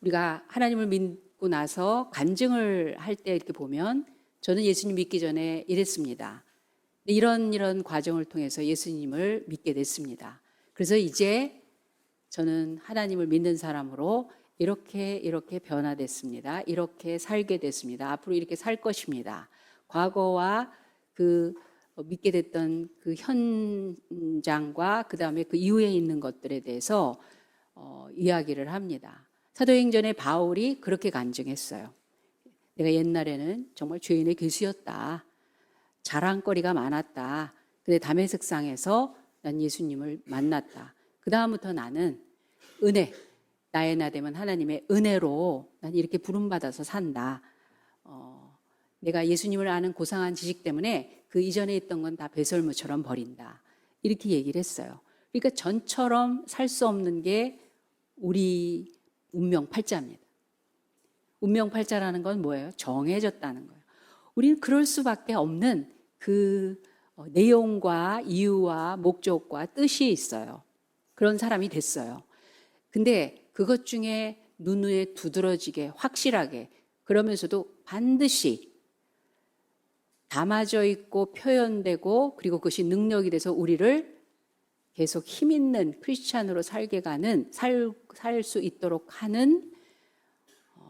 우리가 하나님을 믿고 나서 간증을 할 때 이렇게 보면 저는 예수님 믿기 전에 이랬습니다. 이런 과정을 통해서 예수님을 믿게 됐습니다. 그래서 이제 저는 하나님을 믿는 사람으로 이렇게 변화됐습니다. 이렇게 살게 됐습니다. 앞으로 이렇게 살 것입니다. 과거와 그 믿게 됐던 그 현장과 그 다음에 그 이후에 있는 것들에 대해서 이야기를 합니다. 사도행전의 바울이 그렇게 간증했어요. 내가 옛날에는 정말 죄인의 교수였다. 자랑거리가 많았다. 근데 다메섹상에서 난 예수님을 만났다. 그 다음부터 나는 은혜, 나의 나됨은 하나님의 은혜로 난 이렇게 부름받아서 산다. 내가 예수님을 아는 고상한 지식 때문에 그 이전에 있던 건 다 배설물처럼 버린다. 이렇게 얘기를 했어요. 그러니까 전처럼 살 수 없는 게 우리 운명팔자입니다. 운명팔자라는 건 뭐예요? 정해졌다는 거예요. 우리는 그럴 수밖에 없는 그 내용과 이유와 목적과 뜻이 있어요. 그런 사람이 됐어요. 근데 그것 중에 눈에 두드러지게 확실하게 그러면서도 반드시 담아져 있고 표현되고 그리고 그것이 능력이 돼서 우리를 계속 힘 있는 크리스찬으로 살게 가는 살 수 있도록 하는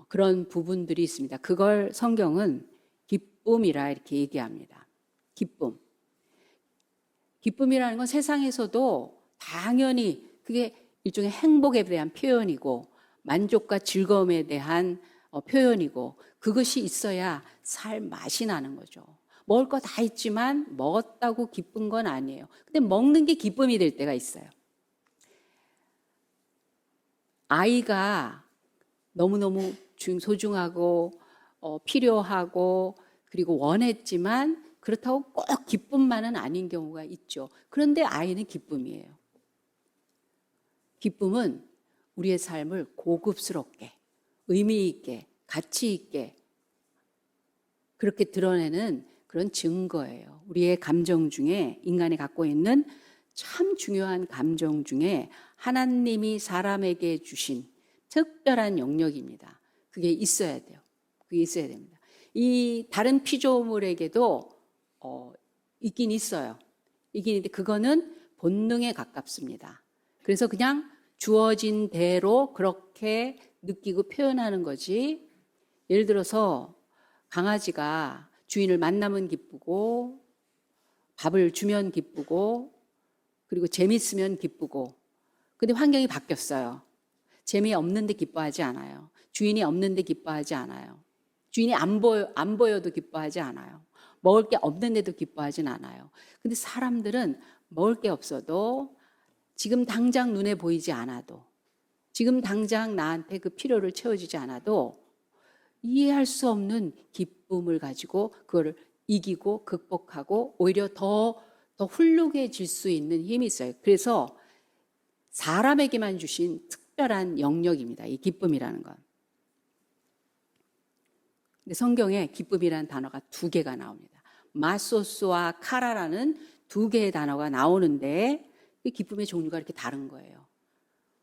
그런 부분들이 있습니다. 그걸 성경은 기쁨이라 이렇게 얘기합니다. 기쁨. 기쁨이라는 건 세상에서도 당연히 그게 일종의 행복에 대한 표현이고 만족과 즐거움에 대한 표현이고 그것이 있어야 살 맛이 나는 거죠. 먹을 거 다 있지만 먹었다고 기쁜 건 아니에요. 근데 먹는 게 기쁨이 될 때가 있어요. 아이가 너무너무 소중하고 필요하고 그리고 원했지만 그렇다고 꼭 기쁨만은 아닌 경우가 있죠. 그런데 아이는 기쁨이에요. 기쁨은 우리의 삶을 고급스럽게, 의미 있게, 가치 있게 그렇게 드러내는 그런 증거예요. 우리의 감정 중에 인간이 갖고 있는 참 중요한 감정 중에 하나님이 사람에게 주신 특별한 영역입니다. 그게 있어야 돼요. 그게 있어야 됩니다. 이 다른 피조물에게도 있긴 있어요. 있긴 있는데 그거는 본능에 가깝습니다. 그래서 그냥 주어진 대로 그렇게 느끼고 표현하는 거지. 예를 들어서 강아지가 주인을 만나면 기쁘고 밥을 주면 기쁘고 그리고 재밌으면 기쁘고 근데 환경이 바뀌었어요. 재미없는데 기뻐하지 않아요. 주인이 없는데 기뻐하지 않아요. 주인이 안 보여도 기뻐하지 않아요. 먹을 게 없는데도 기뻐하진 않아요. 근데 사람들은 먹을 게 없어도 지금 당장 눈에 보이지 않아도 지금 당장 나한테 그 필요를 채워주지 않아도 이해할 수 없는 기쁨을 가지고 그거를 이기고 극복하고 오히려 더 훌륭해질 수 있는 힘이 있어요. 그래서 사람에게만 주신 특별한 영역입니다. 이 기쁨이라는 건. 근데 성경에 기쁨이라는 단어가 2개가 나옵니다. 마소스와 카라라는 2개의 단어가 나오는데 이 기쁨의 종류가 이렇게 다른 거예요.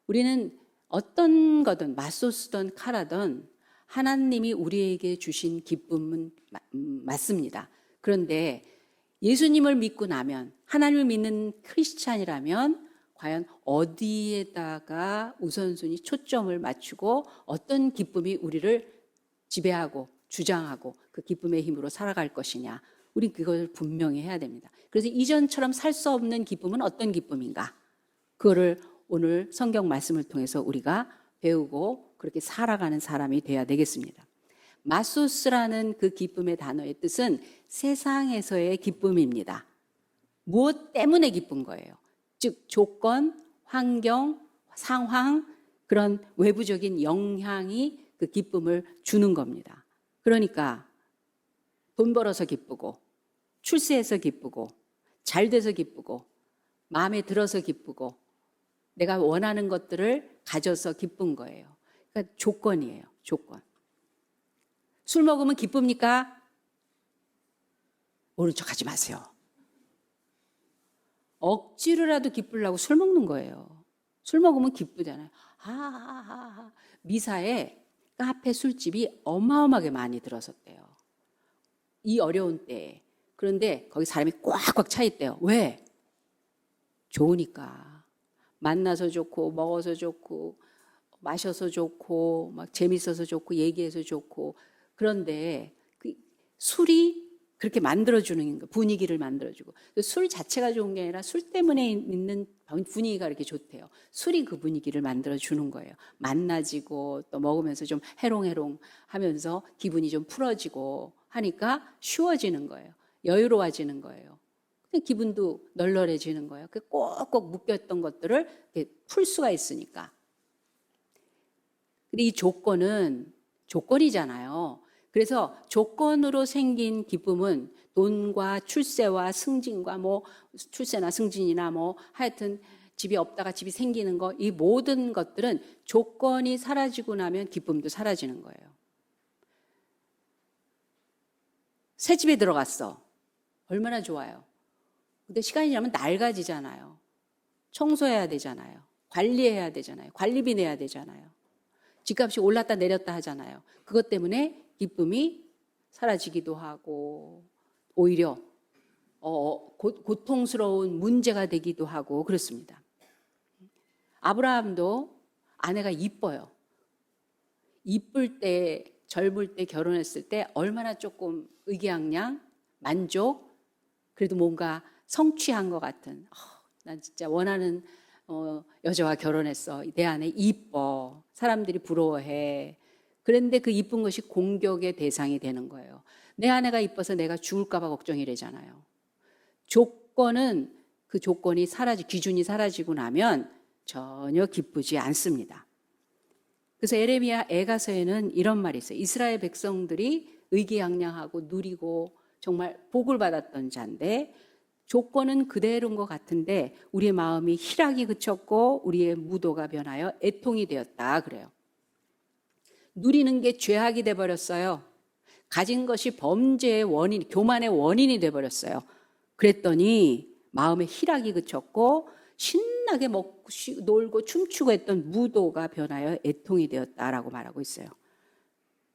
우리는 어떤 거든 마소스든 카라든 하나님이 우리에게 주신 기쁨은 맞습니다. 그런데 예수님을 믿고 나면 하나님을 믿는 크리스찬이라면 과연 어디에다가 우선순위 초점을 맞추고 어떤 기쁨이 우리를 지배하고 주장하고 그 기쁨의 힘으로 살아갈 것이냐. 우린 그걸 분명히 해야 됩니다. 그래서 이전처럼 살 수 없는 기쁨은 어떤 기쁨인가? 그거를 오늘 성경 말씀을 통해서 우리가 배우고 그렇게 살아가는 사람이 돼야 되겠습니다. 마소스라는 그 기쁨의 단어의 뜻은 세상에서의 기쁨입니다. 무엇 때문에 기쁜 거예요? 즉 조건, 환경, 상황 그런 외부적인 영향이 그 기쁨을 주는 겁니다. 그러니까 돈 벌어서 기쁘고 출세해서 기쁘고 잘 돼서 기쁘고 마음에 들어서 기쁘고 내가 원하는 것들을 가져서 기쁜 거예요. 그러니까 조건이에요. 조건. 술 먹으면 기쁩니까? 모른 척 하지 마세요. 억지로라도 기쁘려고 술 먹는 거예요. 술 먹으면 기쁘잖아요. 미사에 카페 술집이 어마어마하게 많이 들어섰대요. 이 어려운 때에. 그런데 거기 사람이 꽉꽉 차 있대요. 왜? 좋으니까. 만나서 좋고 먹어서 좋고 마셔서 좋고 막 재밌어서 좋고 얘기해서 좋고. 그런데 그 술이 그렇게 만들어주는 분위기를 만들어주고, 술 자체가 좋은 게 아니라 술 때문에 있는 분위기가 이렇게 좋대요. 술이 그 분위기를 만들어주는 거예요. 만나지고 또 먹으면서 좀 해롱해롱 하면서 기분이 좀 풀어지고 하니까 쉬워지는 거예요. 여유로워지는 거예요. 기분도 널널해지는 거예요. 꼭꼭 묶였던 것들을 풀 수가 있으니까. 근데 이 조건은 조건이잖아요. 그래서 조건으로 생긴 기쁨은 돈과 출세와 승진과 뭐 출세나 승진이나 뭐 하여튼 집이 없다가 집이 생기는 거, 이 모든 것들은 조건이 사라지고 나면 기쁨도 사라지는 거예요. 새 집에 들어갔어. 얼마나 좋아요. 근데 시간이 지나면 낡아지잖아요. 청소해야 되잖아요. 관리해야 되잖아요. 관리비 내야 되잖아요. 집값이 올랐다 내렸다 하잖아요. 그것 때문에 기쁨이 사라지기도 하고 오히려 고통스러운 문제가 되기도 하고 그렇습니다. 아브라함도 아내가 이뻐요. 이쁠 때, 젊을 때, 결혼했을 때 얼마나 조금 의기양양, 만족, 그래도 뭔가 성취한 것 같은, 난 진짜 원하는 여자와 결혼했어. 내 아내 이뻐. 사람들이 부러워해. 그런데 그 이쁜 것이 공격의 대상이 되는 거예요. 내 아내가 이뻐서 내가 죽을까 봐 걱정이래잖아요. 조건은 그 조건이 기준이 사라지고 나면 전혀 기쁘지 않습니다. 그래서 에레미야 애가서에는 이런 말이 있어요. 이스라엘 백성들이 의기양양하고 누리고 정말 복을 받았던 자인데 조건은 그대로인 것 같은데 우리의 마음이 희락이 그쳤고 우리의 무도가 변하여 애통이 되었다 그래요. 누리는 게 죄악이 돼버렸어요. 가진 것이 범죄의 원인, 교만의 원인이 돼버렸어요. 그랬더니 마음에 희락이 그쳤고 신나게 먹고 놀고 춤추고 했던 무도가 변하여 애통이 되었다라고 말하고 있어요.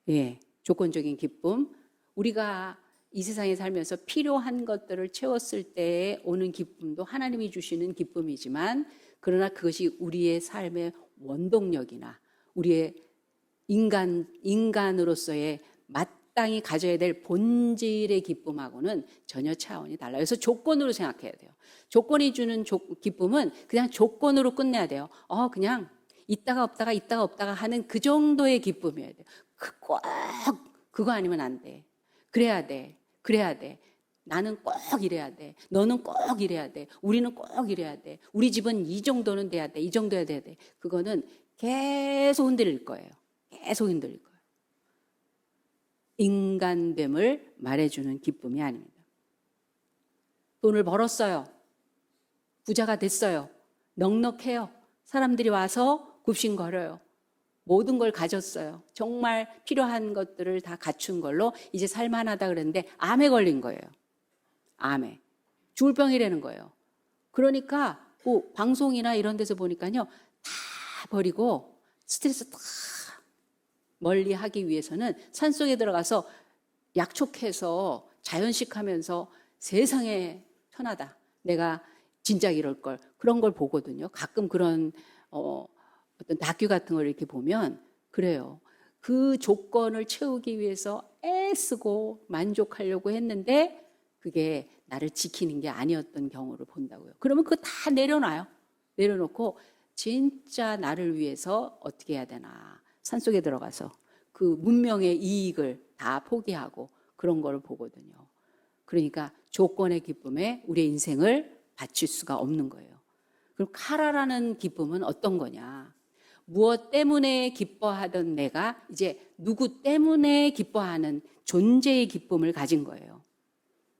예, 조건적인 기쁨. 우리가 이 세상에 살면서 필요한 것들을 채웠을 때에 오는 기쁨도 하나님이 주시는 기쁨이지만 그러나 그것이 우리의 삶의 원동력이나 우리의 인간으로서의 마땅히 가져야 될 본질의 기쁨하고는 전혀 차원이 달라요. 그래서 조건으로 생각해야 돼요. 조건이 주는 기쁨은 그냥 조건으로 끝내야 돼요. 그냥 있다가 없다가 하는 그 정도의 기쁨이어야 돼요. 꼭 그거 아니면 안 돼. 그래야 돼. 나는 꼭 이래야 돼. 너는 꼭 이래야 돼. 우리는 꼭 이래야 돼. 우리 집은 이 정도는 돼야 돼. 이 정도야 돼야 돼. 그거는 계속 흔들릴 거예요. 계속 흔들릴 거예요. 인간됨을 말해주는 기쁨이 아닙니다. 돈을 벌었어요. 부자가 됐어요. 넉넉해요. 사람들이 와서 굽신거려요. 모든 걸 가졌어요. 정말 필요한 것들을 다 갖춘 걸로 이제 살만하다 그랬는데 암에 걸린 거예요. 암에. 죽을 병이라는 거예요. 그러니까 방송이나 이런 데서 보니까요. 다 버리고 스트레스 다 멀리 하기 위해서는 산속에 들어가서 약촉해서 자연식하면서 세상에 편하다. 내가 진작 이럴 걸. 그런 걸 보거든요. 가끔 그런 어떤 다큐 같은 걸 이렇게 보면 그래요. 그 조건을 채우기 위해서 애쓰고 만족하려고 했는데 그게 나를 지키는 게 아니었던 경우를 본다고요. 그러면 그거 다 내려놔요. 내려놓고 진짜 나를 위해서 어떻게 해야 되나. 산속에 들어가서 그 문명의 이익을 다 포기하고 그런 거를 보거든요. 그러니까 조건의 기쁨에 우리의 인생을 바칠 수가 없는 거예요. 그럼 카라라는 기쁨은 어떤 거냐? 무엇 때문에 기뻐하던 내가 이제 누구 때문에 기뻐하는 존재의 기쁨을 가진 거예요.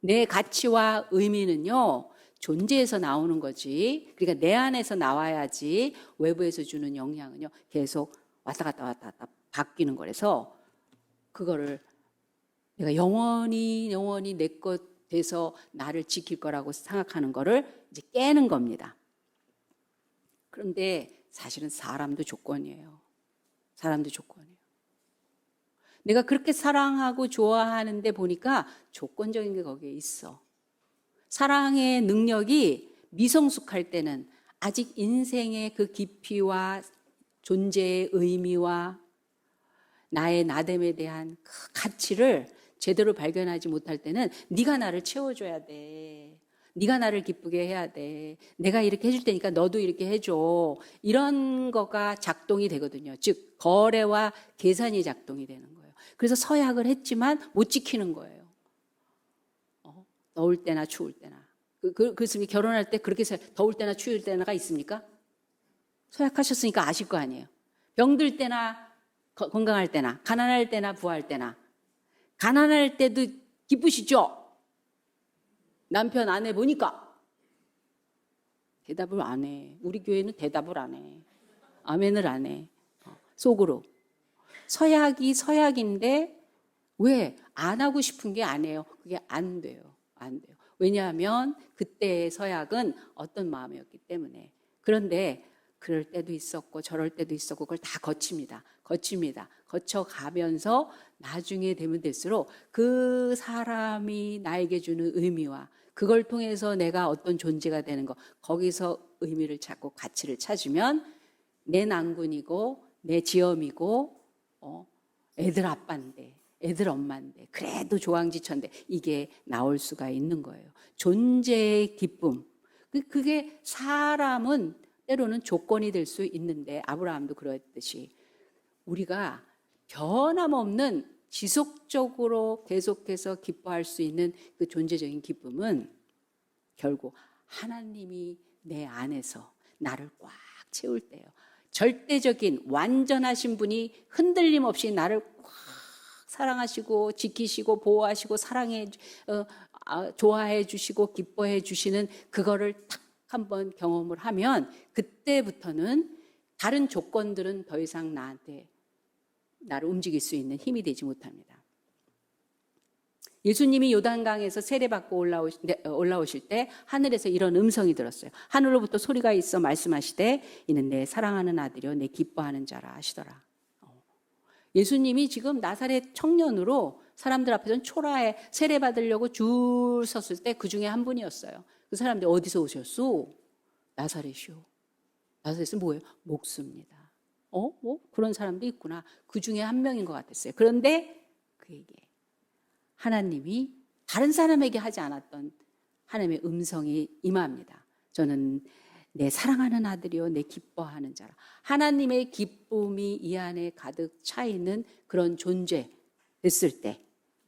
내 가치와 의미는요, 존재에서 나오는 거지. 그러니까 내 안에서 나와야지 외부에서 주는 영향은요, 계속 왔다 갔다 바뀌는 거라서 그거를 내가 영원히 내 것 돼서 나를 지킬 거라고 생각하는 거를 이제 깨는 겁니다. 그런데 사실은 사람도 조건이에요. 사람도 조건이에요. 내가 그렇게 사랑하고 좋아하는데 보니까 조건적인 게 거기에 있어. 사랑의 능력이 미성숙할 때는 아직 인생의 그 깊이와 존재의 의미와 나의 나됨에 대한 그 가치를 제대로 발견하지 못할 때는 네가 나를 채워줘야 돼. 네가 나를 기쁘게 해야 돼. 내가 이렇게 해줄 테니까 너도 이렇게 해줘. 이런 거가 작동이 되거든요. 즉 거래와 계산이 작동이 되는 거예요. 그래서 서약을 했지만 못 지키는 거예요. 더울 때나 추울 때나. 그렇습니 결혼할 때 그렇게 더울 때나 추울 때나가 있습니까? 서약하셨으니까 아실 거 아니에요. 병들 때나 건강할 때나 가난할 때나 부할 때나. 가난할 때도 기쁘시죠? 남편 아내 보니까. 대답을 안 해. 우리 교회는 대답을 안 해. 아멘을 안 해. 속으로. 서약이 서약인데 왜 안 하고 싶은 게 아니에요. 그게 안 돼요. 안 돼요. 왜냐하면 그때의 서약은 어떤 마음이었기 때문에. 그런데 그럴 때도 있었고 저럴 때도 있었고 그걸 다 거칩니다. 거쳐가면서 나중에 되면 될수록 그 사람이 나에게 주는 의미와 그걸 통해서 내가 어떤 존재가 되는 거 거기서 의미를 찾고 가치를 찾으면 내 난군이고 내 지엄이고 애들 아빠인데 애들 엄마인데 그래도 조항지천데 이게 나올 수가 있는 거예요. 존재의 기쁨. 그게 사람은 때로는 조건이 될 수 있는데 아브라함도 그랬듯이 우리가 변함없는 지속적으로 계속해서 기뻐할 수 있는 그 존재적인 기쁨은 결국 하나님이 내 안에서 나를 꽉 채울 때예요. 절대적인 완전하신 분이 흔들림 없이 나를 꽉 사랑하시고 지키시고 보호하시고 좋아해 주시고 기뻐해 주시는 그거를 딱 한번 경험을 하면 그때부터는 다른 조건들은 더 이상 나를 움직일 수 있는 힘이 되지 못합니다. 예수님이 요단강에서 세례받고 올라오실 때 하늘에서 이런 음성이 들었어요. 하늘로부터 소리가 있어 말씀하시되 이는 내 사랑하는 아들이요 내 기뻐하는 자라 하시더라. 예수님이 지금 나사렛 청년으로 사람들 앞에서는 초라해 세례받으려고 줄 섰을 때 그 중에 한 분이었어요. 그 사람들이 어디서 오셨소? 나사렛이요. 나사렛은 뭐예요? 목수입니다. 그런 사람도 있구나. 그 중에 한 명인 것 같았어요. 그런데 그에게 하나님이 다른 사람에게 하지 않았던 하나님의 음성이 임합니다. 저는 내 사랑하는 아들이요 내 기뻐하는 자라. 하나님의 기쁨이 이 안에 가득 차 있는 그런 존재 됐을 때,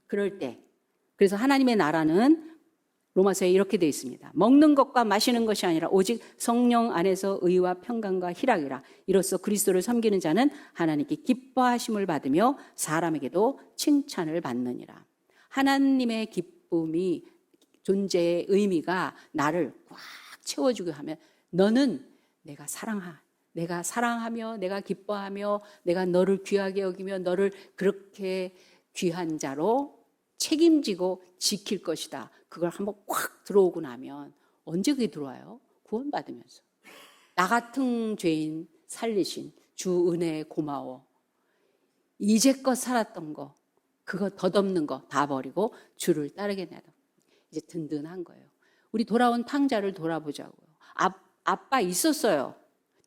그럴 때. 그래서 하나님의 나라는 로마서에 이렇게 되어 있습니다. 먹는 것과 마시는 것이 아니라 오직 성령 안에서 의와 평강과 희락이라. 이로써 그리스도를 섬기는 자는 하나님께 기뻐하심을 받으며 사람에게도 칭찬을 받느니라. 하나님의 기쁨이 존재의 의미가 나를 꽉 채워주게 하면 너는 내가 사랑하며 내가 기뻐하며 내가 너를 귀하게 여기며 너를 그렇게 귀한 자로 책임지고 지킬 것이다. 그걸 한번 확 들어오고 나면 언제 그게 들어와요? 구원받으면서. 나 같은 죄인 살리신 주 은혜에 고마워. 이제껏 살았던 거 그거 덧없는 거 다 버리고 주를 따르겠나다. 이제 든든한 거예요. 우리 돌아온 탕자를 돌아보자고요. 아빠 있었어요.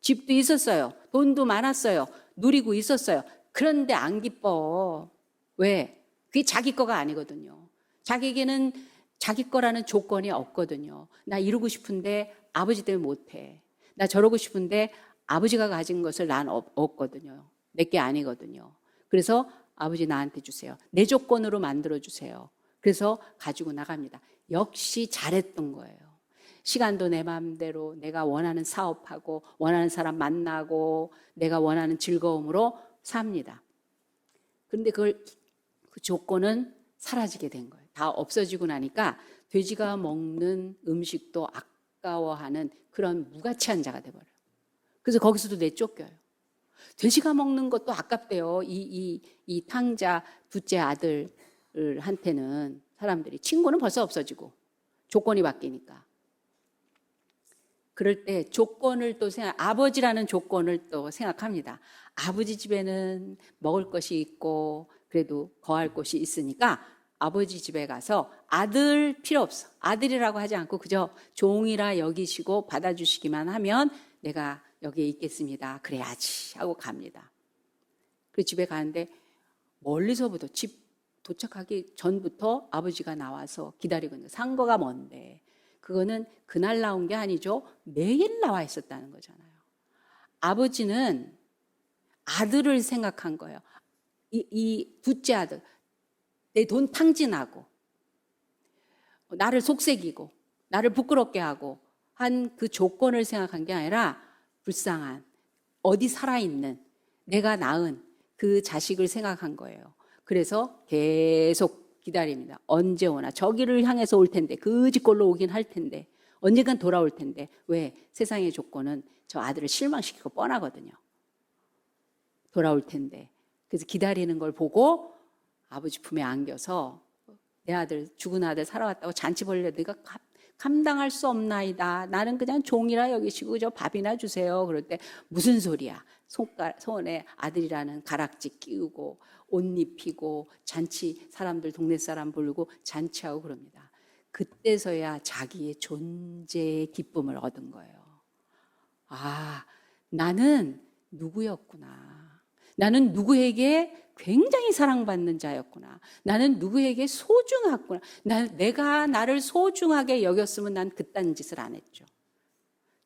집도 있었어요. 돈도 많았어요. 누리고 있었어요. 그런데 안 기뻐. 왜? 그게 자기 거가 아니거든요. 자기에게는 자기 거라는 조건이 없거든요. 나 이루고 싶은데 아버지 때문에 못해. 나 저러고 싶은데 아버지가 가진 것을 난 없거든요. 내게 아니거든요. 그래서 아버지 나한테 주세요. 내 조건으로 만들어주세요. 그래서 가지고 나갑니다. 역시 잘했던 거예요. 시간도 내 마음대로 내가 원하는 사업하고 원하는 사람 만나고 내가 원하는 즐거움으로 삽니다. 그런데 그 조건은 사라지게 된 거예요. 다 없어지고 나니까 돼지가 먹는 음식도 아까워하는 그런 무가치한 자가 돼버려요. 그래서 거기서도 내쫓겨요. 돼지가 먹는 것도 아깝대요. 이 탕자 둘째 아들한테는 사람들이 친구는 벌써 없어지고 조건이 바뀌니까. 그럴 때 조건을 또 아버지라는 조건을 또 생각합니다. 아버지 집에는 먹을 것이 있고 그래도 거할 곳이 있으니까 아버지 집에 가서 아들 필요 없어. 아들이라고 하지 않고 그저 종이라 여기시고 받아주시기만 하면 내가 여기에 있겠습니다. 그래야지 하고 갑니다. 그 집에 가는데 멀리서부터 집 도착하기 전부터 아버지가 나와서 기다리고 있는 거예요. 상거가 먼데 그거는 그날 나온 게 아니죠. 매일 나와 있었다는 거잖아요. 아버지는 아들을 생각한 거예요. 이 둘째 아들, 내 돈 탕진하고 나를 속삭이고 나를 부끄럽게 하고 한 그 조건을 생각한 게 아니라 불쌍한 어디 살아있는 내가 낳은 그 자식을 생각한 거예요. 그래서 계속 기다립니다. 언제 오나 저기를 향해서 올 텐데 그 집골로 오긴 할 텐데 언젠간 돌아올 텐데 왜 세상의 조건은 저 아들을 실망시키고 뻔하거든요. 돌아올 텐데 그래서 기다리는 걸 보고 아버지 품에 안겨서 내 아들 죽은 아들 살아왔다고 잔치 벌려 네가 감당할 수 없나이다. 나는 그냥 종이라 여기시고 저 밥이나 주세요. 그럴 때 무슨 소리야. 손에 아들이라는 가락지 끼우고 옷 입히고 잔치 사람들 동네 사람 부르고 잔치하고 그럽니다. 그때서야 자기의 존재의 기쁨을 얻은 거예요. 아, 나는 누구였구나. 나는 누구에게 굉장히 사랑받는 자였구나. 나는 누구에게 소중했구나. 내가 나를 소중하게 여겼으면 난 그딴 짓을 안 했죠.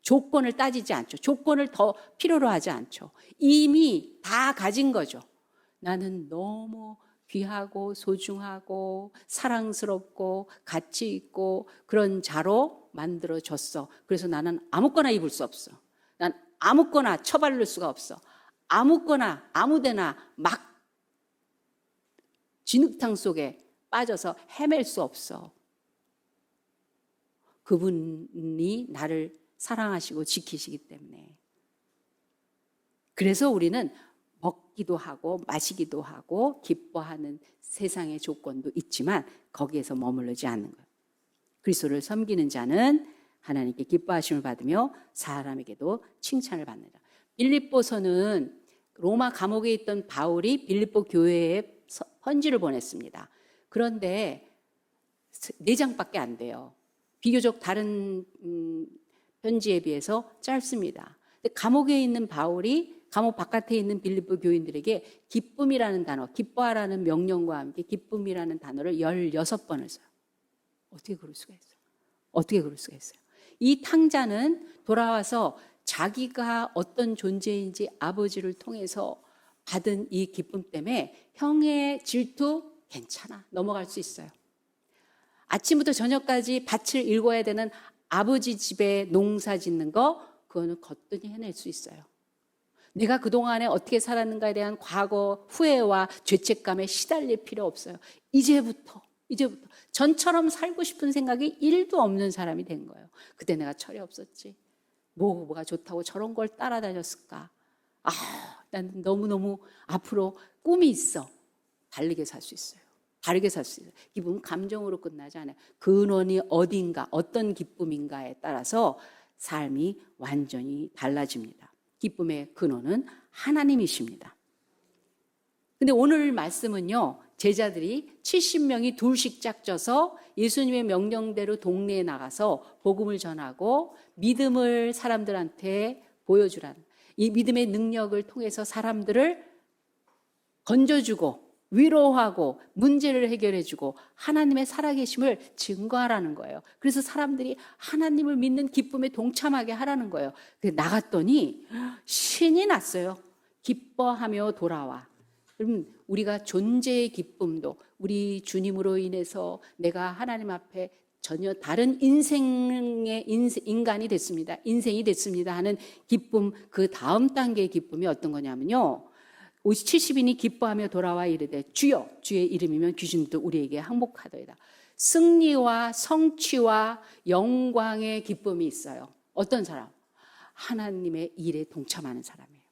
조건을 따지지 않죠. 조건을 더 필요로 하지 않죠. 이미 다 가진 거죠. 나는 너무 귀하고 소중하고 사랑스럽고 가치 있고 그런 자로 만들어졌어. 그래서 나는 아무거나 입을 수 없어. 난 아무거나 처바를 수가 없어. 아무거나 아무데나 막 진흙탕 속에 빠져서 헤맬 수 없어. 그분이 나를 사랑하시고 지키시기 때문에. 그래서 우리는 먹기도 하고 마시기도 하고 기뻐하는 세상의 조건도 있지만 거기에서 머무르지 않는 거예요. 그리스도를 섬기는 자는 하나님께 기뻐하심을 받으며 사람에게도 칭찬을 받는다. 빌립보서는 로마 감옥에 있던 바울이 빌립보 교회에 편지를 보냈습니다. 그런데 4장밖에 안 돼요. 비교적 다른 편지에 비해서 짧습니다. 근데 감옥에 있는 바울이 감옥 바깥에 있는 빌립보 교인들에게 기쁨이라는 단어, 기뻐하라는 명령과 함께 기쁨이라는 단어를 16번을 써요. 어떻게 그럴 수가 있어요? 어떻게 그럴 수가 있어요? 이 탕자는 돌아와서 자기가 어떤 존재인지 아버지를 통해서 받은 이 기쁨 때문에 형의 질투 괜찮아 넘어갈 수 있어요. 아침부터 저녁까지 밭을 일궈야 되는 아버지 집에 농사 짓는 거 그거는 거뜬히 해낼 수 있어요. 내가 그동안에 어떻게 살았는가에 대한 과거 후회와 죄책감에 시달릴 필요 없어요. 이제부터 전처럼 살고 싶은 생각이 1도 없는 사람이 된 거예요. 그때 내가 철이 없었지. 뭐가 좋다고 저런 걸 따라다녔을까. 난 너무너무 앞으로 꿈이 있어. 다르게 살 수 있어요. 다르게 살 수 있어요. 기쁨은 감정으로 끝나지 않아요. 근원이 어딘가, 어떤 기쁨인가에 따라서 삶이 완전히 달라집니다. 기쁨의 근원은 하나님이십니다. 근데 오늘 말씀은요, 제자들이 70명이 둘씩 짝져서 예수님의 명령대로 동네에 나가서 복음을 전하고 믿음을 사람들한테 보여주라는 이 믿음의 능력을 통해서 사람들을 건져주고 위로하고 문제를 해결해주고 하나님의 살아계심을 증거하라는 거예요. 그래서 사람들이 하나님을 믿는 기쁨에 동참하게 하라는 거예요. 나갔더니 신이 났어요. 기뻐하며 돌아와. 그럼 우리가 존재의 기쁨도 우리 주님으로 인해서 내가 하나님 앞에 전혀 다른 인간이 됐습니다. 인생이 됐습니다 하는 기쁨, 그 다음 단계의 기쁨이 어떤 거냐면요. 70인이 기뻐하며 돌아와 이르되 주여, 주의 이름이면 귀신도 우리에게 항복하더이다. 승리와 성취와 영광의 기쁨이 있어요. 어떤 사람? 하나님의 일에 동참하는 사람이에요.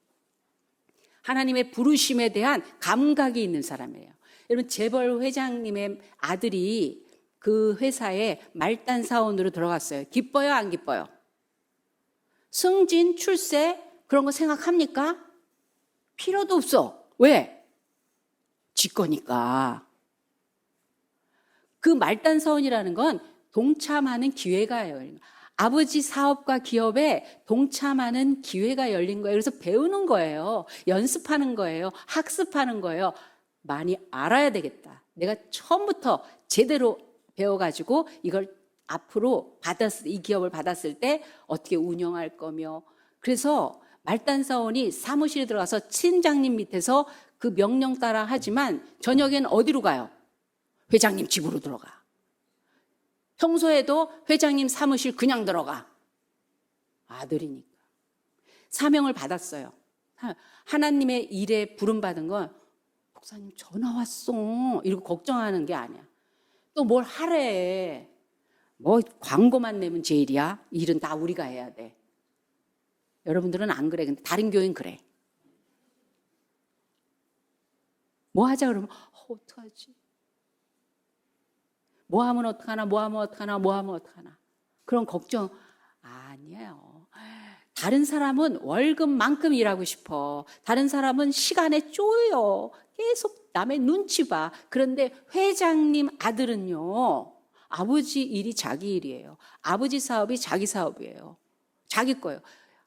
하나님의 부르심에 대한 감각이 있는 사람이에요. 여러분, 재벌 회장님의 아들이 그 회사에 말단 사원으로 들어갔어요. 기뻐요, 안 기뻐요? 승진, 출세 그런 거 생각합니까? 필요도 없어. 왜? 지 거니까. 그 말단 서원이라는 건 동참하는 기회가 열린 거예요. 아버지 사업과 기업에 동참하는 기회가 열린 거예요. 그래서 배우는 거예요. 연습하는 거예요. 학습하는 거예요. 많이 알아야 되겠다. 내가 처음부터 제대로 배워가지고 이걸 앞으로 이 기업을 받았을 때 어떻게 운영할 거며. 그래서 말단 사원이 사무실에 들어가서 팀장님 밑에서 그 명령 따라 하지만 저녁엔 어디로 가요? 회장님 집으로 들어가. 평소에도 회장님 사무실 그냥 들어가. 아들이니까. 사명을 받았어요. 하나님의 일에 부름받은 건 목사님 전화 왔어 이러고 걱정하는 게 아니야. 또 뭘 하래. 뭐 광고만 내면 제일이야. 일은 다 우리가 해야 돼. 여러분들은 안 그래. 근데 다른 교회는 그래. 뭐 하자 그러면 어떡하지? 뭐 하면 어떡하나, 뭐 하면 어떡하나, 뭐 하면 어떡하나. 그런 걱정 아니에요. 다른 사람은 월급만큼 일하고 싶어. 다른 사람은 시간에 쪼여. 계속 남의 눈치 봐. 그런데 회장님 아들은요, 아버지 일이 자기 일이에요. 아버지 사업이 자기 사업이에요. 자기 거예요.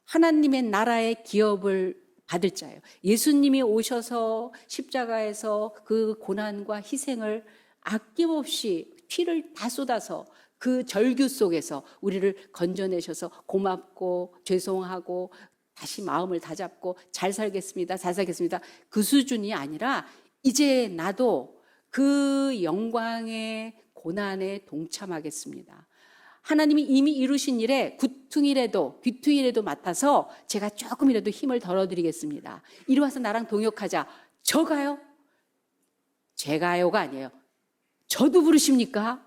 하나님의 나라의 기업을 받을 자예요. 예수님이 오셔서 십자가에서 그 고난과 희생을 아낌없이 피를 다 쏟아서 그 절규 속에서 우리를 건져내셔서 고맙고 죄송하고 다시 마음을 다잡고 잘 살겠습니다. 잘 살겠습니다. 그 수준이 아니라 이제 나도 그 영광의 고난에 동참하겠습니다. 하나님이 이미 이루신 일에 귀퉁이라도 맡아서 제가 조금이라도 힘을 덜어드리겠습니다. 이리 와서 나랑 동역하자. 저가요? 제가요가 아니에요. 저도 부르십니까?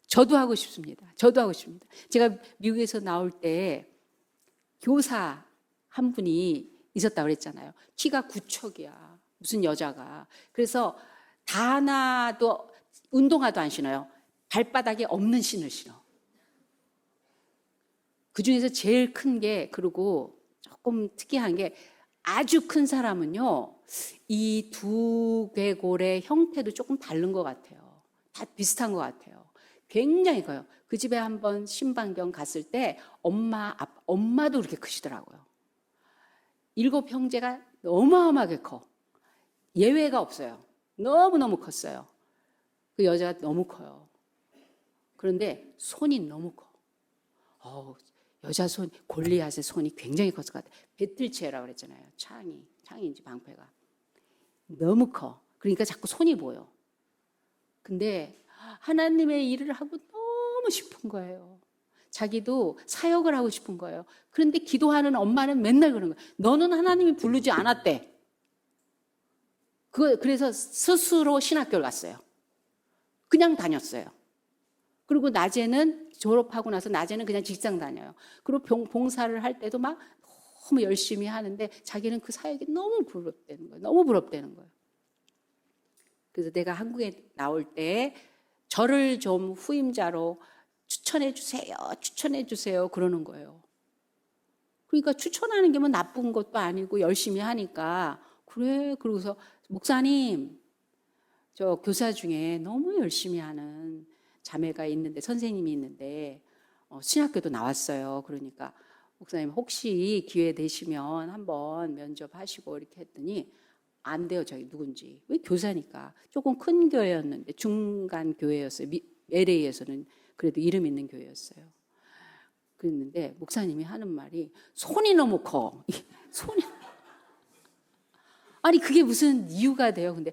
저도 하고 싶습니다. 저도 하고 싶습니다. 제가 미국에서 나올 때 교사 한 분이 있었다고 그랬잖아요. 키가 9척이야. 무슨 여자가. 그래서 다나도 운동화도 안 신어요. 발바닥에 없는 신을 신어. 그 중에서 제일 큰 게, 그리고 조금 특이한 게 아주 큰 사람은요, 이 두개골의 형태도 조금 다른 것 같아요. 다 비슷한 것 같아요. 굉장히 커요. 그 집에 한번 신방경 갔을 때 엄마도 그렇게 크시더라고요. 7 형제가 어마어마하게 커. 예외가 없어요. 너무너무 컸어요. 그 여자가 너무 커요. 그런데 손이 너무 커. 여자 손, 골리앗의 손이 굉장히 컸을 것 같아요. 배틀체라고 그랬잖아요. 창인지 방패가. 너무 커. 그러니까 자꾸 손이 보여. 근데 하나님의 일을 하고 너무 싶은 거예요. 자기도 사역을 하고 싶은 거예요. 그런데 기도하는 엄마는 맨날 그러는 거예요. 너는 하나님이 부르지 않았대. 그래서 스스로 신학교를 갔어요. 그냥 다녔어요. 그리고 낮에는 졸업하고 나서 낮에는 그냥 직장 다녀요. 그리고 봉사를 할 때도 막 너무 열심히 하는데 자기는 그 사역이 너무 부럽다는 거예요. 너무 부럽다는 거예요. 그래서 내가 한국에 나올 때 저를 좀 후임자로 추천해 주세요 그러는 거예요. 그러니까 추천하는 게 뭐 나쁜 것도 아니고 열심히 하니까 그래. 그러고서 목사님, 저 교사 중에 너무 열심히 하는 자매가 있는데, 선생님이 있는데 신학교도 나왔어요. 그러니까 목사님 혹시 기회 되시면 한번 면접하시고 이렇게 했더니 안 돼요. 저기 누군지. 왜? 교사니까. 조금 큰 교회였는데 중간 교회였어요. LA에서는 그래도 이름 있는 교회였어요. 그랬는데 목사님이 하는 말이 손이 너무 커. 손이 아니 그게 무슨 이유가 돼요? 근데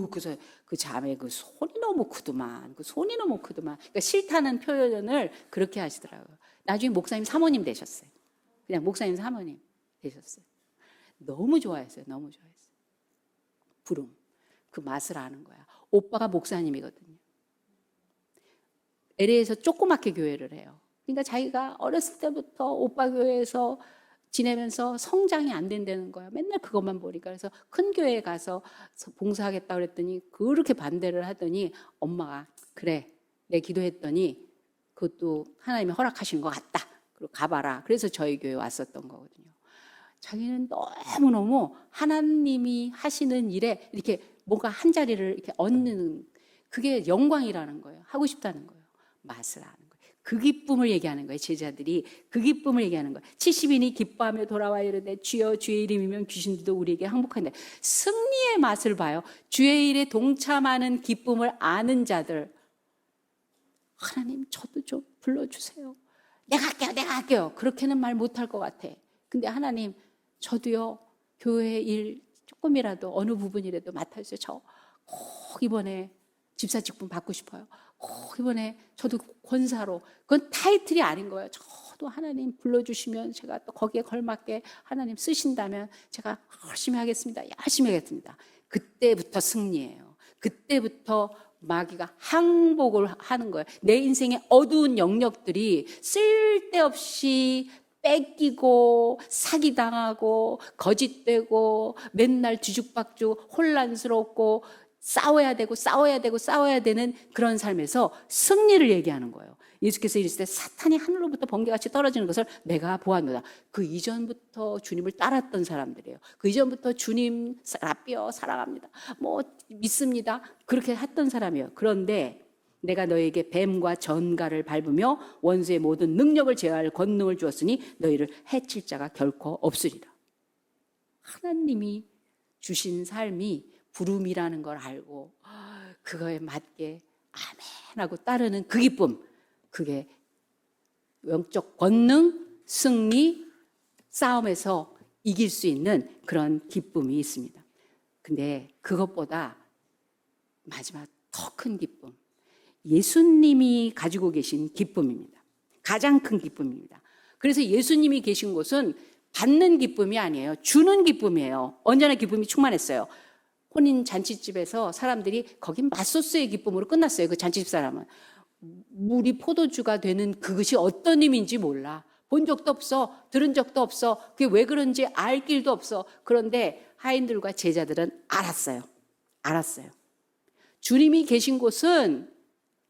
그래서 그 자매 그 손이 너무 크더만. 그 손이 너무 크더만. 그러니까 싫다는 표현을 그렇게 하시더라고요. 나중에 목사님 사모님 되셨어요. 그냥 목사님 사모님 되셨어요. 너무 좋아했어요. 너무 좋아했어요. 부름. 그 맛을 아는 거야. 오빠가 목사님이거든요. LA에서 조그맣게 교회를 해요. 그러니까 자기가 어렸을 때부터 오빠 교회에서 지내면서 성장이 안 된다는 거야. 맨날 그것만 보니까. 그래서 큰 교회에 가서 봉사하겠다 그랬더니 그렇게 반대를 하더니 엄마가 그래, 내 기도했더니 그것도 하나님이 허락하신 것 같다. 그리고 가봐라. 그래서 저희 교회 왔었던 거거든요. 자기는 너무너무 하나님이 하시는 일에 이렇게 뭔가 한 자리를 이렇게 얻는 그게 영광이라는 거예요. 하고 싶다는 거예요. 맛을 아는 거예요. 그 기쁨을 얘기하는 거예요. 제자들이 그 기쁨을 얘기하는 거예요. 70인이 기뻐하며 돌아와 이르되 주여 주의 이름이면 귀신들도 우리에게 항복한다. 승리의 맛을 봐요. 주의 일에 동참하는 기쁨을 아는 자들. 하나님 저도 좀 불러주세요. 내가 할게요. 그렇게는 말 못할 것 같아. 근데 하나님 저도요 교회 일 조금이라도 어느 부분이라도 맡아주세요. 저 꼭 이번에 집사 직분 받고 싶어요. 꼭 이번에 저도 권사로. 그건 타이틀이 아닌 거예요. 저도 하나님 불러주시면 제가 또 거기에 걸맞게 하나님 쓰신다면 제가 열심히 하겠습니다. 열심히 하겠습니다. 그때부터 승리예요. 그때부터 마귀가 항복을 하는 거예요. 내 인생의 어두운 영역들이 쓸데없이 뺏기고 사기당하고 거짓되고 맨날 뒤죽박죽 혼란스럽고 싸워야 되는 그런 삶에서 승리를 얘기하는 거예요. 예수께서 이르시되 사탄이 하늘로부터 번개같이 떨어지는 것을 내가 보았노라. 그 이전부터 주님을 따랐던 사람들이에요. 그 이전부터 주님 라삐어 사랑합니다. 뭐 믿습니다. 그렇게 했던 사람이에요. 그런데 내가 너에게 뱀과 전갈을 밟으며 원수의 모든 능력을 제어할 권능을 주었으니 너희를 해칠 자가 결코 없으리라. 하나님이 주신 삶이 부름이라는 걸 알고 그거에 맞게 아멘하고 따르는 그 기쁨, 그게 영적 권능, 승리, 싸움에서 이길 수 있는 그런 기쁨이 있습니다. 근데 그것보다 마지막 더 큰 기쁨, 예수님이 가지고 계신 기쁨입니다. 가장 큰 기쁨입니다. 그래서 예수님이 계신 곳은 받는 기쁨이 아니에요. 주는 기쁨이에요. 언제나 기쁨이 충만했어요. 혼인 잔치집에서 사람들이 거긴 맛소스의 기쁨으로 끝났어요. 그 잔치집 사람은. 물이 포도주가 되는 그것이 어떤 의미인지 몰라. 본 적도 없어. 들은 적도 없어. 그게 왜 그런지 알 길도 없어. 그런데 하인들과 제자들은 알았어요. 주님이 계신 곳은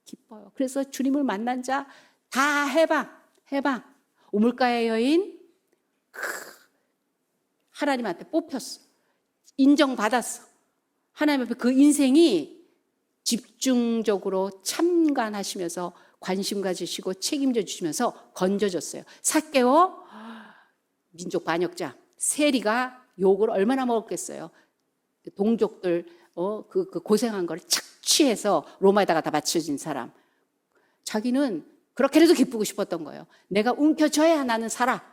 기뻐요. 그래서 주님을 만난 자 다 해방. 우물가의 여인 하나님한테 뽑혔어. 인정받았어. 하나님 앞에 그 인생이 집중적으로 참관하시면서 관심 가지시고 책임져 주시면서 건져졌어요. 삭개오 민족 반역자 세리가 욕을 얼마나 먹었겠어요. 동족들 그 고생한 걸 착취해서 로마에다가 다 바쳐진 사람. 자기는 그렇게라도 기쁘고 싶었던 거예요. 내가 움켜져야 나는 살아.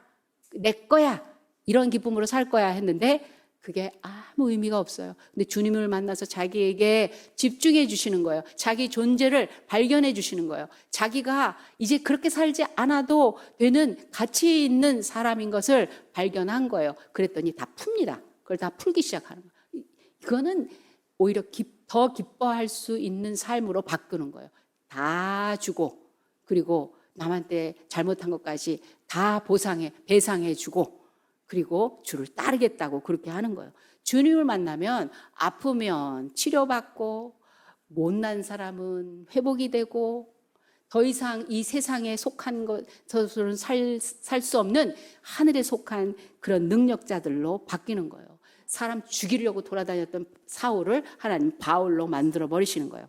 내 거야. 이런 기쁨으로 살 거야 했는데 그게 아무 의미가 없어요. 근데 주님을 만나서 자기에게 집중해 주시는 거예요. 자기 존재를 발견해 주시는 거예요. 자기가 이제 그렇게 살지 않아도 되는 가치 있는 사람인 것을 발견한 거예요. 그랬더니 다 풉니다. 그걸 다 풀기 시작하는 거예요. 이거는 오히려 더 기뻐할 수 있는 삶으로 바꾸는 거예요. 다 주고 그리고 남한테 잘못한 것까지 다 배상해 주고 그리고 주를 따르겠다고 그렇게 하는 거예요. 주님을 만나면 아프면 치료받고 못난 사람은 회복이 되고 더 이상 이 세상에 속한 것으로는 살 수 없는 하늘에 속한 그런 능력자들로 바뀌는 거예요. 사람 죽이려고 돌아다녔던 사울을 하나님 바울로 만들어 버리시는 거예요.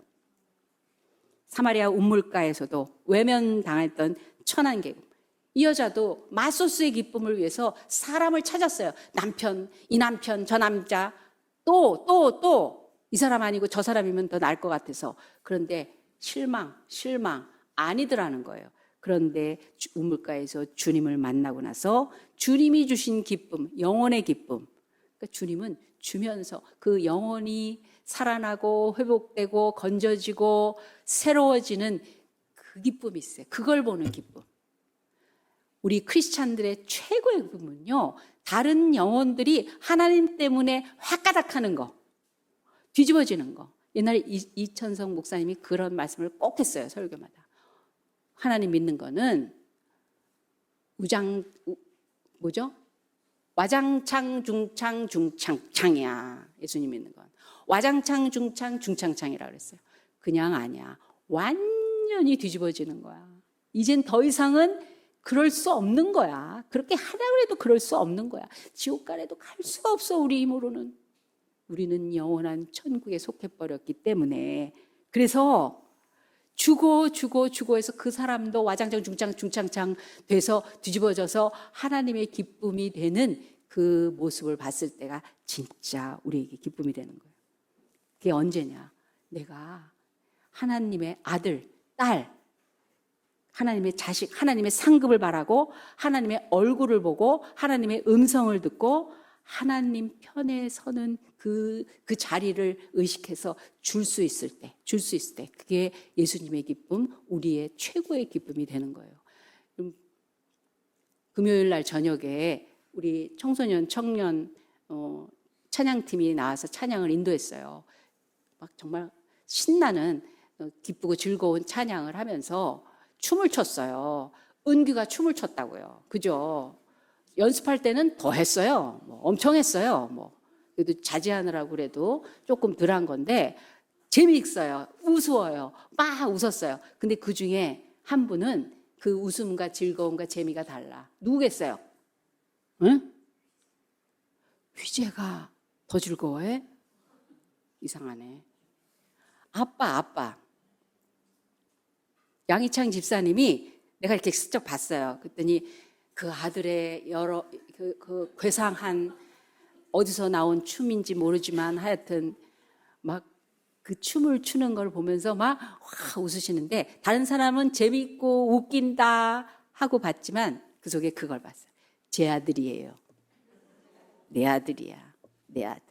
사마리아 우물가에서도 외면당했던 천한계급. 이 여자도 마소스의 기쁨을 위해서 사람을 찾았어요. 이 남편, 저 남자, 또 이 사람 아니고 저 사람이면 더 나을 것 같아서. 그런데 실망 아니더라는 거예요. 그런데 우물가에서 주님을 만나고 나서 주님이 주신 기쁨, 영혼의 기쁨. 그러니까 주님은 주면서 그 영혼이 살아나고 회복되고 건져지고 새로워지는 그 기쁨이 있어요. 그걸 보는 기쁨. 우리 크리스찬들의 최고의 기쁨은요, 다른 영혼들이 하나님 때문에 화가닥하는 거, 뒤집어지는 거. 옛날에 이천성 목사님이 그런 말씀을 꼭 했어요, 설교마다. 하나님 믿는 거는 와장창 중창 중창창이야. 예수님 믿는 건 와장창 중창 중창창이라고 그랬어요. 그냥 아니야. 완전히 뒤집어지는 거야. 이젠 더 이상은 그럴 수 없는 거야. 그렇게 하려고 해도 그럴 수 없는 거야. 지옥 가래도 갈 수가 없어, 우리 힘으로는. 우리는 영원한 천국에 속해버렸기 때문에. 그래서 주고 해서 그 사람도 와장창 중창 돼서 뒤집어져서 하나님의 기쁨이 되는 그 모습을 봤을 때가 진짜 우리에게 기쁨이 되는 거예요. 그게 언제냐? 내가 하나님의 아들, 딸, 하나님의 자식, 하나님의 상급을 바라고 하나님의 얼굴을 보고 하나님의 음성을 듣고 하나님 편에 서는 그 자리를 의식해서 줄 수 있을 때, 그게 예수님의 기쁨, 우리의 최고의 기쁨이 되는 거예요. 금요일 날 저녁에 우리 청소년, 청년 찬양팀이 나와서 찬양을 인도했어요. 막 정말 신나는 기쁘고 즐거운 찬양을 하면서 춤을 췄어요. 은규가 춤을 췄다고요. 그죠? 연습할 때는 더 했어요. 엄청 했어요. 그래도 자제하느라고 그래도 조금 덜 한 건데 재미있어요. 우스워요. 막 웃었어요. 근데 그 중에 한 분은 그 웃음과 즐거움과 재미가 달라. 누구겠어요? 응? 휘재가 더 즐거워해? 이상하네. 아빠. 양희창 집사님이 내가 이렇게 슬쩍 봤어요. 그랬더니 그 아들의 여러 그 괴상한 어디서 나온 춤인지 모르지만 하여튼 막 그 춤을 추는 걸 보면서 막 웃으시는데 다른 사람은 재미있고 웃긴다 하고 봤지만 그 속에 그걸 봤어요. 제 아들이에요. 내 아들이야. 내 아들이야.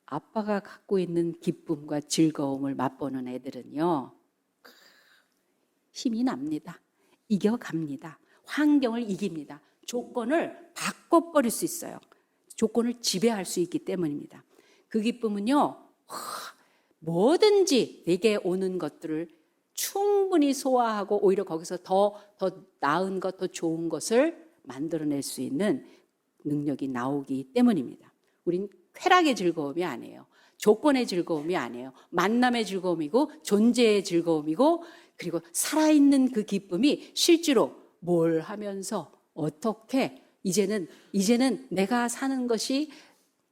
아빠가 갖고 있는 기쁨과 즐거움을 맛보는 애들은요, 힘이 납니다. 이겨갑니다. 환경을 이깁니다. 조건을 바꿔버릴 수 있어요. 조건을 지배할 수 있기 때문입니다. 그 기쁨은요, 뭐든지 내게 오는 것들을 충분히 소화하고 오히려 거기서 더 나은 것, 더 좋은 것을 만들어낼 수 있는 능력이 나오기 때문입니다. 우린 쾌락의 즐거움이 아니에요. 조건의 즐거움이 아니에요. 만남의 즐거움이고 존재의 즐거움이고 그리고 살아있는 그 기쁨이 실제로 뭘 하면서 어떻게 이제는 내가 사는 것이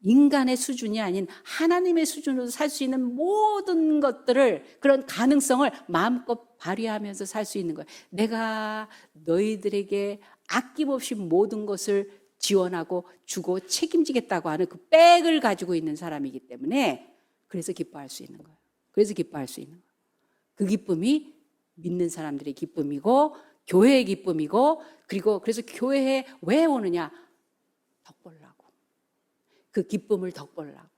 인간의 수준이 아닌 하나님의 수준으로 살 수 있는 모든 것들을 그런 가능성을 마음껏 발휘하면서 살 수 있는 거예요. 내가 너희들에게 아낌없이 모든 것을 지원하고 주고 책임지겠다고 하는 그 백을 가지고 있는 사람이기 때문에 그래서 기뻐할 수 있는 거예요. 그 기쁨이 믿는 사람들의 기쁨이고 교회의 기쁨이고 그리고 그래서 교회에 왜 오느냐? 덕보려고. 그 기쁨을 덕보려고.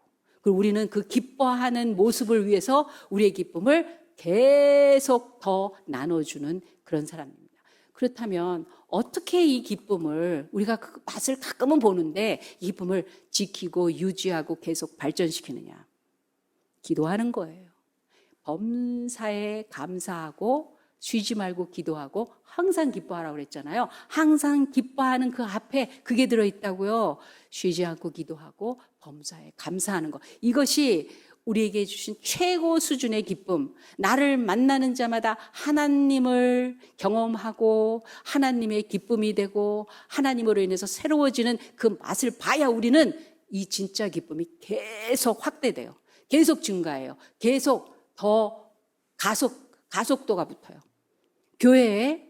그리고 우리는 그 기뻐하는 모습을 위해서 우리의 기쁨을 계속 더 나눠주는 그런 사람입니다. 그렇다면 어떻게 이 기쁨을 우리가 그 맛을 가끔은 보는데 이 기쁨을 지키고 유지하고 계속 발전시키느냐? 기도하는 거예요. 범사에 감사하고 쉬지 말고 기도하고 항상 기뻐하라고 그랬잖아요. 항상 기뻐하는 그 앞에 그게 들어있다고요. 쉬지 않고 기도하고 범사에 감사하는 것. 이것이 우리에게 주신 최고 수준의 기쁨. 나를 만나는 자마다 하나님을 경험하고 하나님의 기쁨이 되고 하나님으로 인해서 새로워지는 그 맛을 봐야 우리는 이 진짜 기쁨이 계속 확대돼요. 계속 증가해요. 계속 더 가속도가 붙어요. 교회에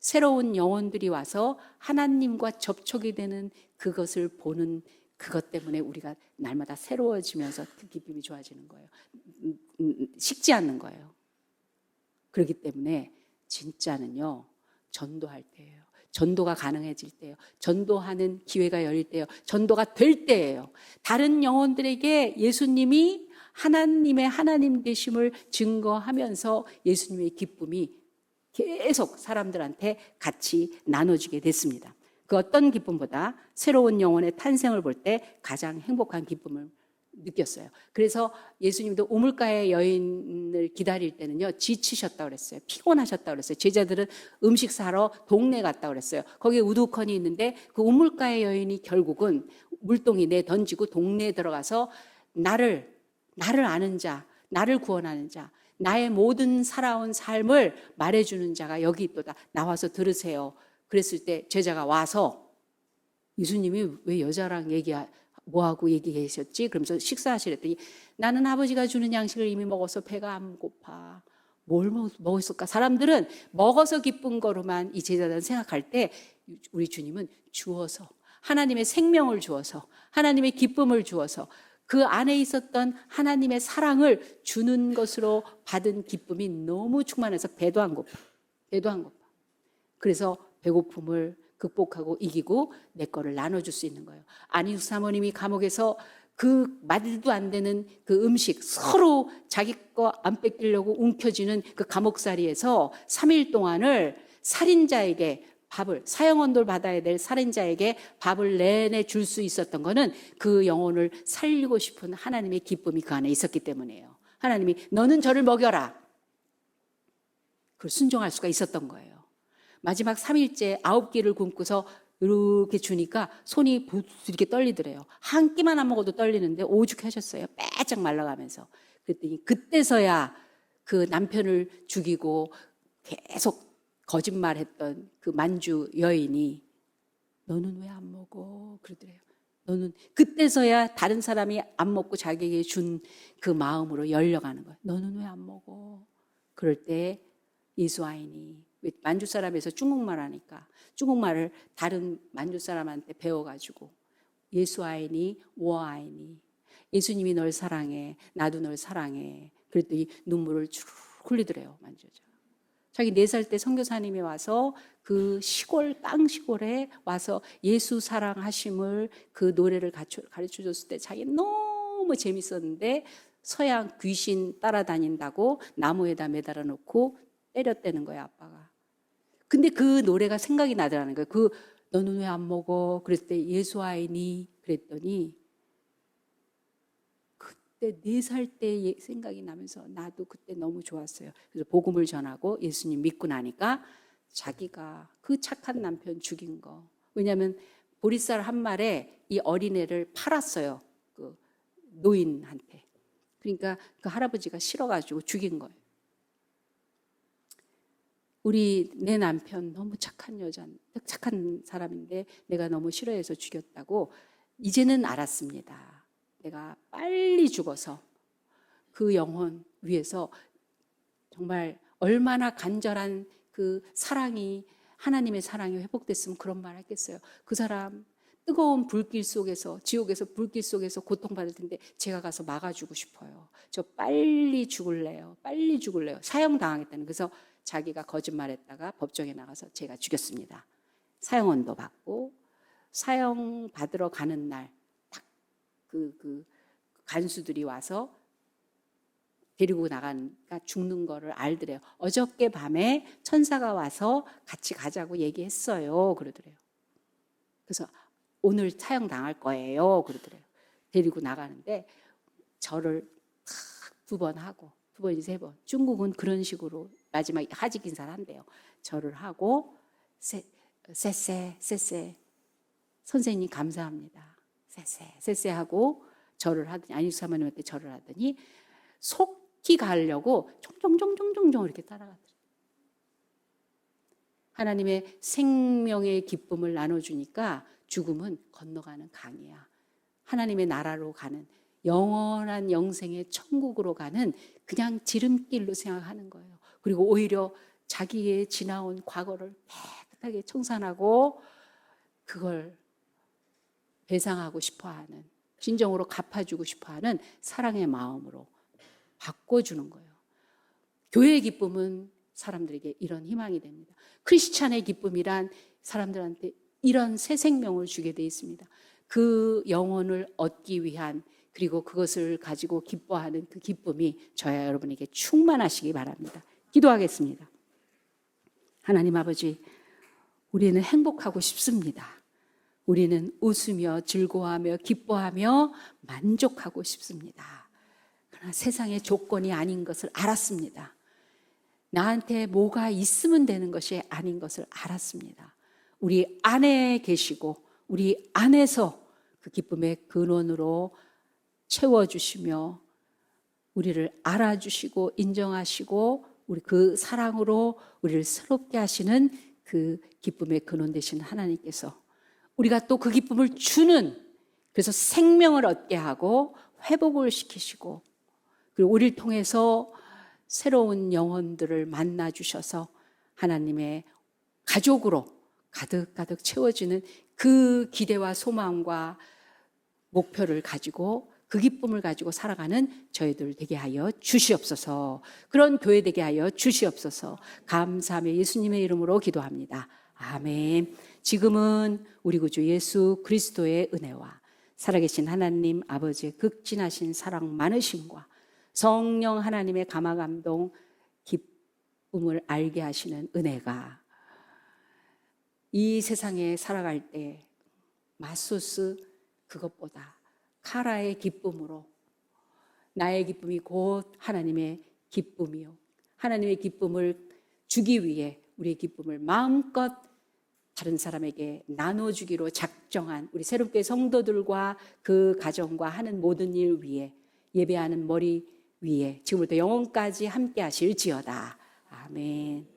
새로운 영혼들이 와서 하나님과 접촉이 되는 그것을 보는 그것 때문에 우리가 날마다 새로워지면서 그 기쁨이 좋아지는 거예요. 식지 않는 거예요. 그렇기 때문에 진짜는요, 전도할 때예요. 전도가 가능해질 때예요. 전도하는 기회가 열릴 때예요. 전도가 될 때예요. 다른 영혼들에게 예수님이 하나님의 하나님 되심을 증거하면서 예수님의 기쁨이 계속 사람들한테 같이 나눠지게 됐습니다. 그 어떤 기쁨보다 새로운 영혼의 탄생을 볼 때 가장 행복한 기쁨을 느꼈어요. 그래서 예수님도 우물가의 여인을 기다릴 때는요, 지치셨다고 그랬어요. 피곤하셨다고 그랬어요. 제자들은 음식 사러 동네 갔다고 그랬어요. 거기에 우두커니 있는데 그 우물가의 여인이 결국은 물동이 내 던지고 동네에 들어가서 나를 아는 자, 나를 구원하는 자, 나의 모든 살아온 삶을 말해주는 자가 여기 있도다. 나와서 들으세요. 그랬을 때 제자가 와서 예수님이 왜 여자랑 뭐하고 얘기하셨지? 그러면서 식사하시랬더니 나는 아버지가 주는 양식을 이미 먹어서 배가 안 고파. 뭘 먹었을까? 사람들은 먹어서 기쁜 거로만 이 제자들은 생각할 때 우리 주님은 주어서 하나님의 생명을 주어서 하나님의 기쁨을 주어서 그 안에 있었던 하나님의 사랑을 주는 것으로 받은 기쁨이 너무 충만해서 배도 안 고파. 그래서 배고픔을 극복하고 이기고 내 거를 나눠줄 수 있는 거예요. 안희숙 사모님이 감옥에서 그 말도 안 되는 그 음식 서로 자기 거 안 뺏기려고 움켜쥐는 그 감옥살이에서 3일 동안을 살인자에게 밥을 사형언도를 받아야 될 살인자에게 밥을 내내 줄 수 있었던 거는 그 영혼을 살리고 싶은 하나님의 기쁨이 그 안에 있었기 때문이에요. 하나님이 너는 저를 먹여라. 그걸 순종할 수가 있었던 거예요. 마지막 3일째 9끼를 굶고서 이렇게 주니까 손이 이렇게 떨리더래요. 한 끼만 안 먹어도 떨리는데 오죽하셨어요. 빼짝 말라가면서. 그랬더니 그때서야 그 남편을 죽이고 계속 거짓말했던 그 만주 여인이 너는 왜 안 먹어? 그러더래요. 너는 그때서야 다른 사람이 안 먹고 자기에게 준 그 마음으로 열려가는 거예요. 너는 왜 안 먹어? 그럴 때 예수아인이 만주 사람에서 중국말 하니까 중국말을 다른 만주 사람한테 배워가지고 예수아인이 워아인이 예수님이 널 사랑해 나도 널 사랑해 그랬더니 눈물을 쭉 흘리더래요. 만주자 자기 4살 때 선교사님이 와서 그 시골 땅 시골에 와서 예수 사랑하심을 그 노래를 가르쳐줬을 때 자기 너무 재밌었는데 서양 귀신 따라다닌다고 나무에다 매달아 놓고 때렸다는 거야 아빠가. 근데 그 노래가 생각이 나더라는 거예요. 너는 왜 안 먹어? 그랬을 때 예수 아이니 그랬더니 그때 4살 때 생각이 나면서 나도 그때 너무 좋았어요. 그래서 복음을 전하고 예수님 믿고 나니까 자기가 그 착한 남편 죽인 거. 왜냐하면 보리쌀 한 말에 이 어린애를 팔았어요. 그 노인한테. 그러니까 그 할아버지가 싫어가지고 죽인 거예요. 내 남편 너무 착한 착한 사람인데 내가 너무 싫어해서 죽였다고 이제는 알았습니다. 내가 빨리 죽어서 그 영혼 위해서 정말 얼마나 간절한 그 사랑이 하나님의 사랑이 회복됐으면 그런 말 했겠어요. 그 사람 뜨거운 불길 속에서 지옥에서 불길 속에서 고통받을 텐데 제가 가서 막아주고 싶어요. 저 빨리 죽을래요. 사형당하겠다는. 그래서 자기가 거짓말했다가 법정에 나가서 제가 죽였습니다. 사형언도 받고 사형 받으러 가는 날 딱 그 간수들이 와서 데리고 나가니까 죽는 거를 알더래요. 어저께 밤에 천사가 와서 같이 가자고 얘기했어요. 그러더래요. 그래서 오늘 사형 당할 거예요. 그러더래요. 데리고 나가는데 절을 2번 하고 2번이 3번. 중국은 그런 식으로 마지막에 하직 인사를 한대요. 절을 하고 쎄쎄 선생님 감사합니다. 쎄쎄 하고 절을 하더니 안희숙 사모님한테 절을 하더니 속히 가려고 종종종종종 이렇게 따라가더래요. 하나님의 생명의 기쁨을 나눠주니까 죽음은 건너가는 강이야. 하나님의 나라로 가는 영원한 영생의 천국으로 가는 그냥 지름길로 생각하는 거예요. 그리고 오히려 자기의 지나온 과거를 깨끗하게 청산하고 그걸 배상하고 싶어하는 진정으로 갚아주고 싶어하는 사랑의 마음으로 바꿔주는 거예요. 교회의 기쁨은 사람들에게 이런 희망이 됩니다. 크리스찬의 기쁨이란 사람들한테 이런 새 생명을 주게 되어 있습니다. 그 영혼을 얻기 위한 그리고 그것을 가지고 기뻐하는 그 기쁨이 저와 여러분에게 충만하시기 바랍니다. 기도하겠습니다. 하나님 아버지, 우리는 행복하고 싶습니다. 우리는 웃으며 즐거워하며 기뻐하며 만족하고 싶습니다. 그러나 세상의 조건이 아닌 것을 알았습니다. 나한테 뭐가 있으면 되는 것이 아닌 것을 알았습니다. 우리 안에 계시고 우리 안에서 그 기쁨의 근원으로 채워주시며 우리를 알아주시고 인정하시고 우리 그 사랑으로 우리를 새롭게 하시는 그 기쁨의 근원 되신 하나님께서 우리가 또 그 기쁨을 주는, 그래서 생명을 얻게 하고 회복을 시키시고 그리고 우리를 통해서 새로운 영혼들을 만나 주셔서 하나님의 가족으로 가득가득 채워지는 그 기대와 소망과 목표를 가지고 그 기쁨을 가지고 살아가는 저희들 되게 하여 주시옵소서. 그런 교회 되게 하여 주시옵소서. 감사하며 예수님의 이름으로 기도합니다. 아멘. 지금은 우리 구주 예수 그리스도의 은혜와 살아계신 하나님 아버지의 극진하신 사랑 많으심과 성령 하나님의 감화감동 기쁨을 알게 하시는 은혜가 이 세상에 살아갈 때 마소스 그것보다 카라의 기쁨으로 나의 기쁨이 곧 하나님의 기쁨이요 하나님의 기쁨을 주기 위해 우리의 기쁨을 마음껏 다른 사람에게 나눠주기로 작정한 우리 새롭게 성도들과 그 가정과 하는 모든 일 위에 예배하는 머리 위에 지금부터 영원까지 함께 하실지어다. 아멘.